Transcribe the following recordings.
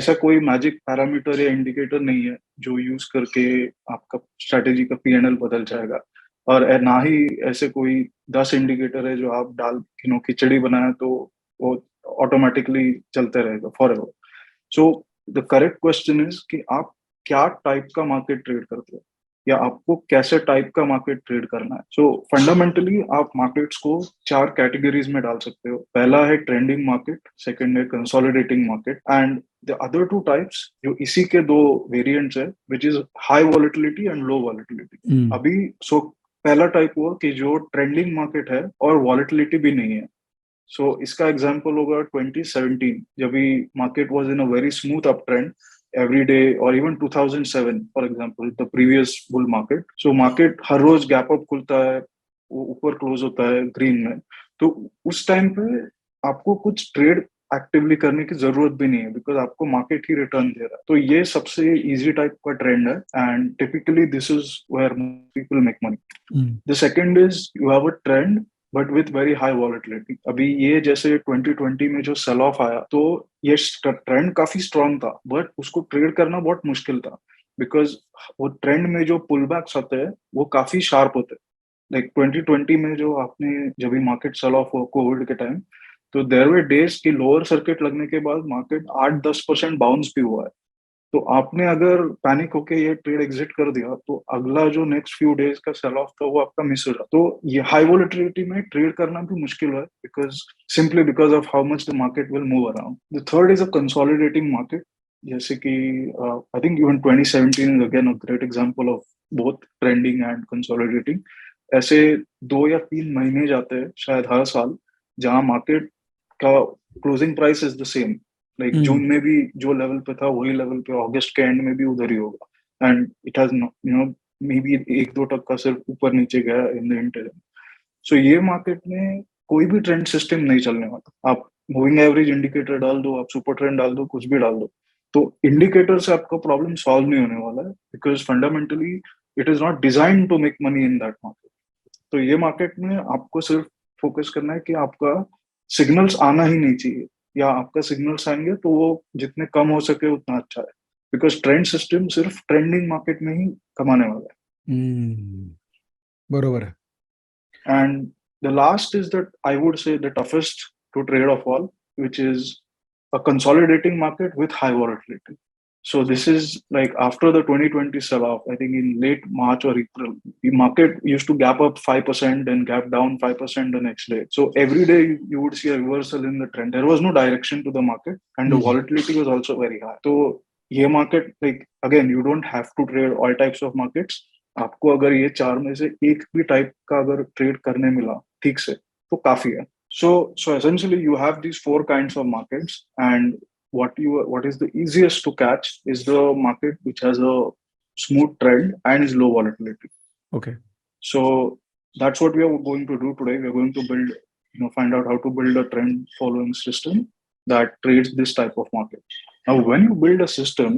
ऐसा कोई magic parameter या इंडिकेटर नहीं है जो यूज करके आपका स्ट्रेटेजी का पीएनएल बदल जाएगा। और ना ही ऐसे कोई 10 इंडिकेटर है जो आप डाल खिचड़ी बनाए तो वो ऑटोमेटिकली चलते रहेगा for ever. So the correct question is कि आप क्या टाइप का मार्केट ट्रेड करते हो या आपको कैसे टाइप का मार्केट ट्रेड करना है। सो फंडामेंटली आप मार्केट्स को 4 कैटेगरीज में डाल सकते हो। पहला है ट्रेंडिंग मार्केट, सेकंड है consolidating market, and the other two types जो इसी के दो वेरिएंट्स है which is high volatility and low volatility. Hmm. अभी सो पहला टाइप हुआ कि जो ट्रेंडिंग मार्केट है और वॉलेटिलिटी भी नहीं है। सो इसका एग्जांपल होगा 2017 जब भी market was in a very smooth up trend every day, और even 2007 for example the previous bull market. So market हर रोज गैप अप खुलता है, वो ऊपर क्लोज होता है ग्रीन में। तो उस टाइम पे आपको कुछ ट्रेड एक्टिवली करने की जरूरत भी नहीं है बिकॉज आपको मार्केट ही रिटर्न दे रहा है। तो ये सबसे इजी टाइप का ट्रेंड है and typically this is where people make money. The second is you have a trend but with very high volatility. अभी ये जैसे 2020 में जो सेल ऑफ आया तो ये ट्रेंड काफी स्ट्रांग था बट उसको ट्रेड करना बहुत मुश्किल था बिकॉज वो ट्रेंड में जो पुल बैक्स आते हैं वो काफी शार्प होते हैं। लाइक 2020 में जो आपने जब भी मार्केट सेल ऑफ हुआ कोविड के टाइम, तो देयर वर डेज की लोअर सर्किट लगने के बाद मार्केट 8-10% बाउंस भी हुआ है। तो आपने अगर पैनिक होके ये ट्रेड एग्जिट कर दिया तो अगला जो नेक्स्ट फ्यू डेज का सेल ऑफ था वो आपका मिस हो रहा। तो ये हाई वोलेटिलिटी में ट्रेड करना भी मुश्किल है because simply because of how much the market will move around. The third is a consolidating market, जैसे कि I think even 2017 is again a great example of both trending and consolidating. ऐसे 2 या 3 महीने जाते हैं शायद हर साल जहां मार्केट का closing price is the same. Like जून में भी जो लेवल पे था वही लेवल पे अगस्त के एंड में भी उधर ही होगा and it has may be 1-2 टक्का सिर्फ ऊपर नीचे गया इन द इंटरम। सो ये मार्केट में कोई भी ट्रेंड सिस्टम नहीं चलने वाला। आप मूविंग एवरेज इंडिकेटर डाल दो, आप सुपर ट्रेंड डाल दो, कुछ भी डाल दो, तो इंडिकेटर से आपका प्रॉब्लम सॉल्व नहीं होने वाला है because fundamentally it is not design to make money in that market. तो ये मार्केट में आपको सिर्फ फोकस करना है कि आपका सिग्नल्स आना ही नहीं चाहिए, या आपका सिग्नल्स आएंगे तो वो जितने कम हो सके उतना अच्छा है बिकॉज ट्रेंड सिस्टम सिर्फ ट्रेंडिंग मार्केट में ही कमाने वाला बरोबर है। है। And the last is that I would say the toughest to trade of all which is a consolidating market with high volatility. So this is like after the 2020 sell-off, I think in late March or April, the market used to gap up 5% and gap down 5% the next day. So every day you would see a reversal in the trend. There was no direction to the market and the volatility was also very high. So ये market, like again, you don't have to trade all types of markets. आपको अगर ये 4 में से एक भी type का अगर ट्रेड करने मिला ठीक से तो काफी है। So essentially, you have these 4 kinds of markets, and what is the easiest to catch is the market which has a smooth trend and is low volatility. Okay. So that's what we are going to do today. We are going to build, find out how to build a trend following system that trades this type of market. Now, when you build a system,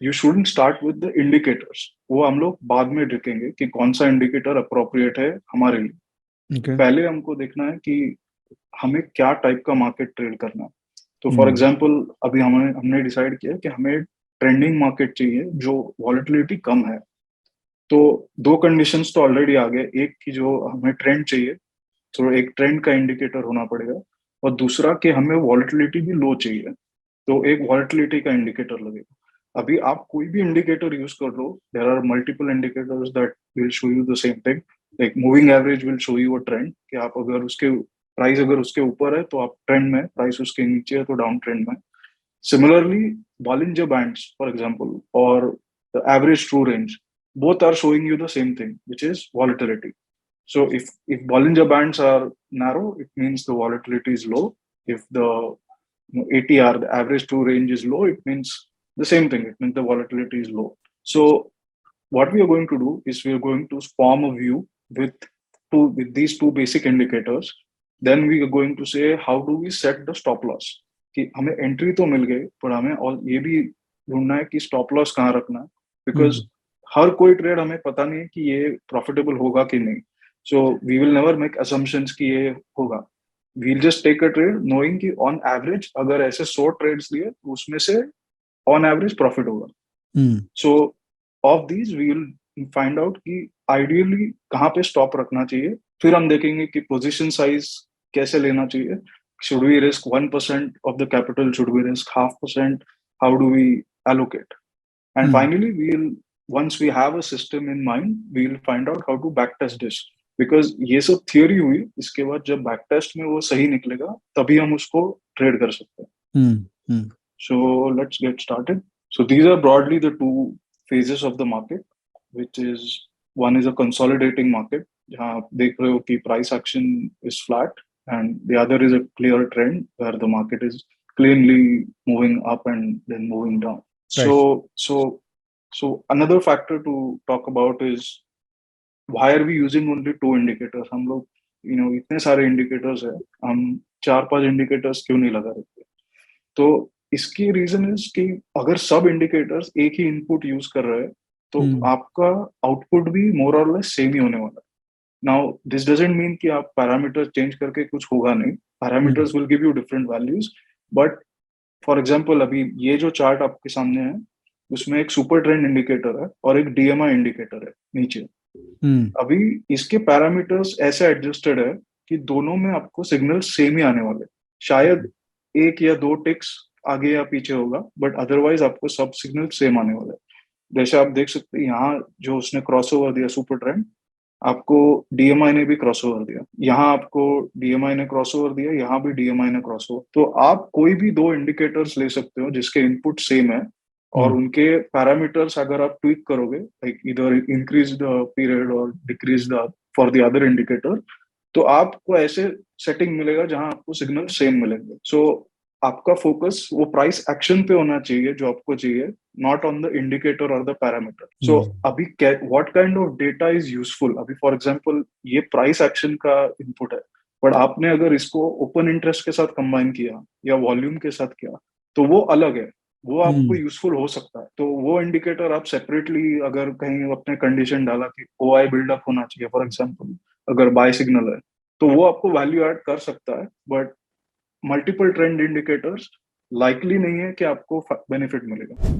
you shouldn't start with the indicators. वो हम लोग बाद में देखेंगे कि कौन सा indicator appropriate है हमारे लिए। Okay. पहले हमको देखना है कि हमें क्या टाइप का मार्केट ट्रेड करना है। तो फॉर हम्म। एग्जांपल अभी हमने डिसाइड किया कि हमें ट्रेंडिंग मार्केट चाहिए जो वॉलेटिलिटी कम है। तो 2 कंडीशंस तो ऑलरेडी आ गए, एक की जो हमें ट्रेंड चाहिए, तो एक ट्रेंड का इंडिकेटर होना पड़ेगा, और दूसरा कि हमें वॉलेटिलिटी भी लो चाहिए, तो एक वॉलेटिलिटी का इंडिकेटर लगेगा। अभी आप कोई भी इंडिकेटर यूज कर लो, there are multiple indicators that will show you the same thing. Like moving average will show you a trend कि आप अगर उसके प्राइस अगर उसके ऊपर है तो आप ट्रेंड में, प्राइस उसके नीचे है तो डाउन ट्रेंड में। Similarly, Bollinger Bands, for example, or the average true range, both are showing you the same thing, which is volatility. So if Bollinger Bands are narrow, it means the volatility is low. If the ATR, the average true range is low, it means the same thing. It means the volatility is low. So what we are going to do is we are going to form a view with these two basic indicators. Then we are going to say how do we set the stop loss. कि हमें entry तो मिल गई पर हमें और ये भी ढूंढना है कि स्टॉप लॉस कहाँ रखना है, बिकॉज हर कोई ट्रेड हमें पता नहीं है कि ये प्रॉफिटेबल होगा कि नहीं। So we will never make assumptions कि ये होगा। We'll just take a trade knowing कि ऑन एवरेज अगर ऐसे 100 ट्रेड्स लिए तो उसमें से ऑन एवरेज प्रॉफिट होगा। So of these we will find out कि आइडियली कहाँ पे स्टॉप रखना चाहिए, फिर हम देखेंगे कि पोजीशन साइज कैसे लेना चाहिए। Should we risk 1% of the capital, should we risk 0.5%, how do we allocate, and finally we will, once we have a system in mind, we will find out how to backtest this, because ये सब theory हुई, इसके बाद जब backtest में वो सही निकलेगा तभी हम उसको ट्रेड कर सकते हैं। So let's get started. So these are broadly the two phases of the market, which is, one is a consolidating market जहाँ आप देख रहे हो कि price action is flat, and the other is a clear trend where the market is cleanly moving up and then moving down. Right. So another factor to talk about is, why are we using only 2 indicators? हम लोग इतने सारे indicators है, हम 4-5 indicators क्यों नहीं लगा रहे? तो इसकी रीजन इज कि अगर सब इंडिकेटर्स एक ही इनपुट यूज कर रहे हैं तो आपका आउटपुट भी मोर और लेस सेम ही होने वाला है। नाउ दिस डजंट मीन कि आप पैरामीटर्स चेंज करके कुछ होगा नहीं, parameters will give you different values, but for example अभी ये जो चार्ट आपके सामने है उसमें एक सुपर ट्रेंड इंडिकेटर है और एक डीएमआई इंडिकेटर है नीचे। अभी इसके पैरामीटर्स ऐसे एडजस्टेड है कि दोनों में आपको सिग्नल सेम ही आने वाले, शायद 1 या 2 टिक्स आगे या पीछे होगा, बट अदरवाइज आपको सब सिग्नल सेम आने वाले। जैसे आप देख सकते हैं यहाँ जो उसने क्रॉसओवर दिया सुपर ट्रेंड, आपको डीएमआई ने भी क्रॉसओवर दिया, यहाँ आपको डीएमआई ने क्रॉसओवर दिया, यहाँ भी डीएमआई ने क्रॉसओवर। तो आप कोई भी 2 इंडिकेटर्स ले सकते हो जिसके इनपुट सेम है और उनके पैरामीटर्स अगर आप ट्वीक करोगे, लाइक इधर इंक्रीज द पीरियड और decrease the for the other indicator, तो आपको ऐसे सेटिंग मिलेगा जहां आपको सिग्नल सेम मिलेंगे। सो आपका फोकस वो प्राइस एक्शन पे होना चाहिए जो आपको चाहिए, नॉट ऑन द इंडिकेटर और द पैरामीटर। सो अभी what kind of data is useful, अभी फॉर एग्जांपल ये प्राइस एक्शन का इनपुट है, बट आपने अगर इसको ओपन इंटरेस्ट के साथ कंबाइन किया या वॉल्यूम के साथ किया तो वो अलग है, वो आपको यूजफुल हो सकता है। तो वो इंडिकेटर आप सेपरेटली अगर कहीं अपने कंडीशन डाला कि ओआई बिल्डअप होना चाहिए फॉर एग्जांपल, अगर बाय सिग्नल है तो वो आपको वैल्यू ऐड कर सकता है, but multiple trend indicators likely नहीं है कि आपको बेनिफिट मिलेगा।